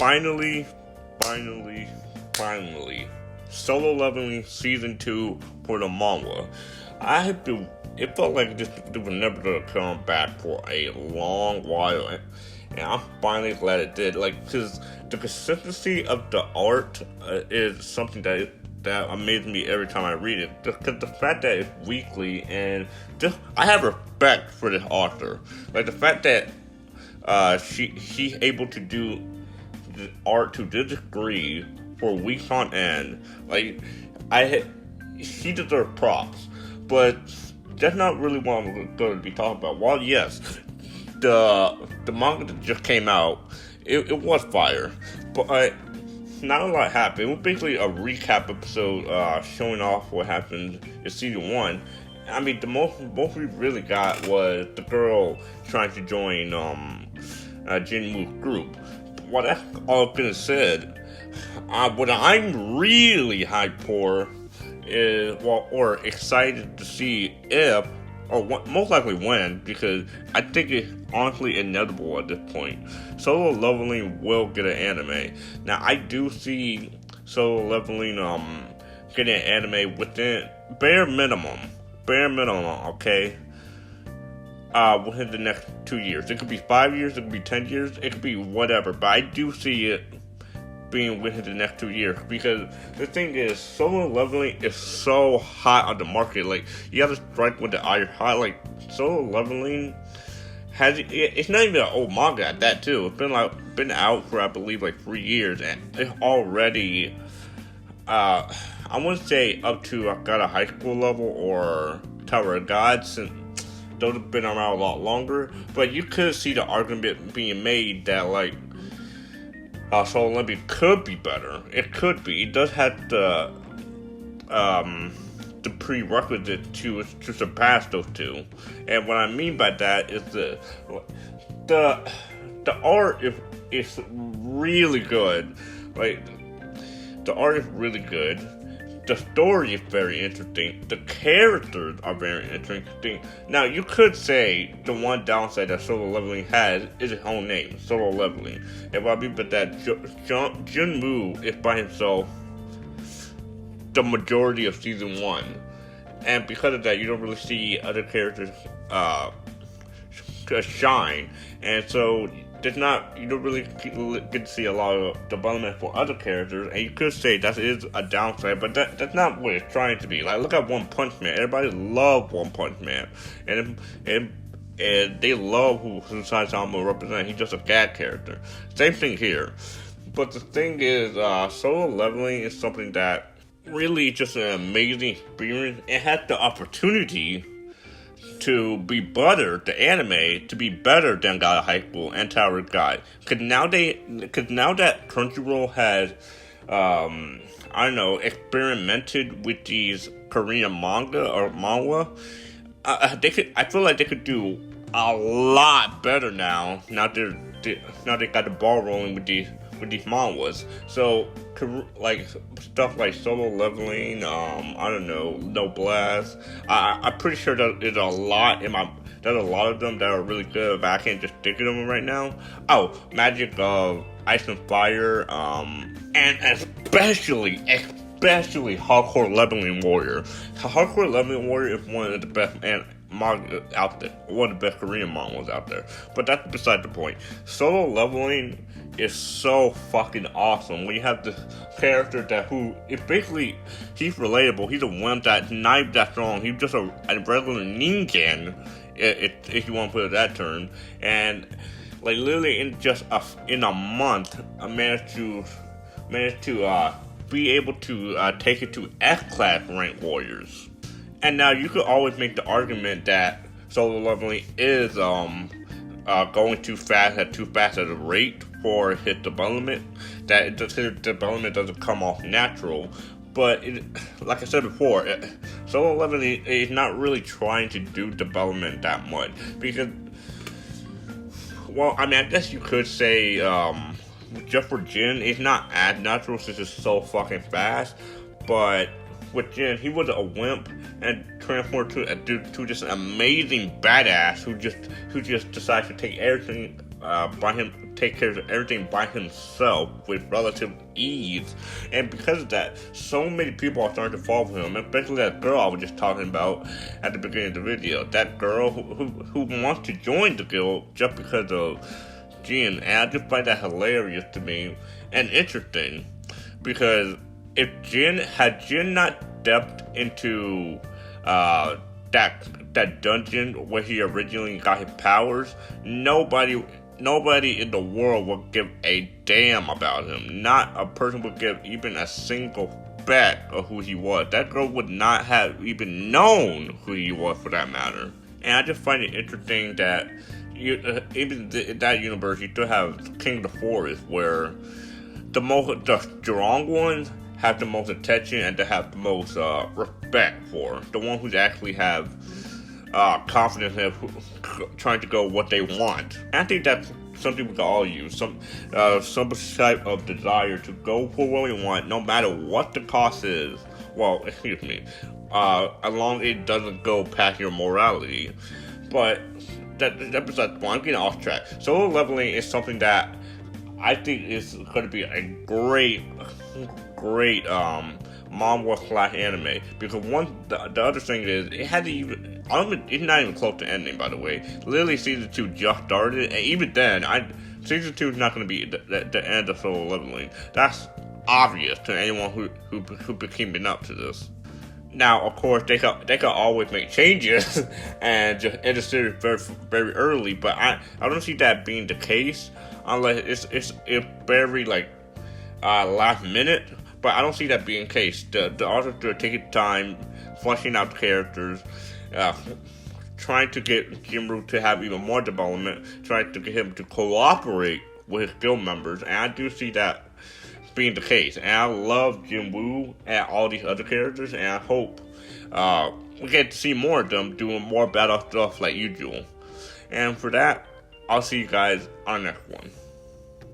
finally, Solo Leveling Season 2 for the manga. It felt like this was never going to come back for a long while, and I'm finally glad it did. Because the consistency of the art is something that amazes me every time I read it. Because the fact that it's weekly, and I have respect for this author. Like the fact that she's able to do the art to this degree for weeks on end. She deserves props, but that's not really what I'm going to be talking about. While yes, the manga that just came out, it was fire, but not a lot happened. It was basically a recap episode showing off what happened in season 1. I mean, the most we really got was the girl trying to join Jin Woo's group. While that's all been said, what I'm really hyped for is, or excited to see if, or most likely when, because I think it's honestly inevitable at this point. Solo Leveling will get an anime. Now, I do see Solo Leveling getting an anime within bare minimum, okay? Within the next 2 years. It could be 5 years, it could be 10 years, it could be whatever, but I do see it being within the next 2 years, because the thing is, Solo Leveling is so hot on the market. Like, you have to strike with the iron hot. Like, Solo Leveling it's not even an old manga at that too. It's been out for, I believe, 3 years, and it's already I wouldn't say up to got a high school level or Tower of God, since those have been around a lot longer, but you could see the argument being made that Solo Leveling could be better. It could be. It does have the prerequisite to surpass those two. And what I mean by that is the art is really good. Like, the art is really good. The story is very interesting. The characters are very interesting. Now, you could say the one downside that Solo Leveling has is its own name, Solo Leveling. And what I mean by that, Jin Woo is by himself the majority of season 1. And because of that, you don't really see other characters shine. And so you don't really get to see a lot of development for other characters, and you could say that is a downside, but that's not what it's trying to be. Like, look at One Punch Man. Everybody loves One Punch Man, and they love who Saitama represents. He's just a gag character. Same thing here. But the thing is, Solo Leveling is something that really just an amazing experience. It has the opportunity to be better, the anime, to be better than God of High School and Tower of God. Because now that Crunchyroll has, experimented with these Korean manga or manga, I feel like they could do a lot better now. Now they got the ball rolling with these mangas. So, stuff like Solo Leveling, No Blast. I'm pretty sure that there's a lot of them that are really good, but I can't just think of them right now. Oh, Magic of Ice and Fire, and especially Hardcore Leveling Warrior. Hardcore Leveling Warrior is one of the best manga out there, one of the best Korean mangas out there. But that's beside the point. Solo Leveling is so fucking awesome. We have this character he's relatable. He's a one that's not that strong. He's just a regular ningen, if you want to put it that term. And literally in a month, I managed to be able to take it to S-class ranked warriors. And now you could always make the argument that Solo Leveling is going too fast at a rate for his development, that his development doesn't come off natural. But like I said before, Solo Leveling is not really trying to do development that much, because, well, I mean, I guess you could say just for Jin, it's not as natural since it's so fucking fast. But with Jin, he was a wimp and transformed to just an amazing badass who just decides to take everything take care of everything by himself with relative ease. And because of that, so many people are starting to fall for him, especially that girl I was just talking about at the beginning of the video. That girl who wants to join the guild just because of Jin. And I just find that hilarious to me and interesting. Because if Jin not stepped into that dungeon where he originally got his powers, nobody in the world would give a damn about him. Not a person would give even a single bet of who he was. That girl would not have even known who he was, for that matter. And I just find it interesting that even in that universe, you still have King of the Forest, where the strong ones have the most attention and to have the most respect for. The one who's actually have confidence in trying to go what they want. And I think that's something we can all use. Some type of desire to go for what we want, no matter what the cost is. Well, excuse me. As long as it doesn't go past your morality. But that's besides the point. I'm getting off track. Solo leveling is something that I think is going to be a great manga / anime, because the other thing is it had to even it's not even close to ending, by the way. Literally season 2 just started, and even then season 2 is not going to be the end of Solo Leveling. That's obvious to anyone who became up to this. Now, of course, they can always make changes and just end the series very, very early, but I don't see that being the case unless it's very last minute. But I don't see that being the case. The authors are taking time, fleshing out the characters, trying to get Jin Woo to have even more development, trying to get him to cooperate with his guild members, and I do see that being the case. And I love Jin Woo and all these other characters, and I hope we get to see more of them doing more battle stuff like usual. And for that, I'll see you guys on the next one.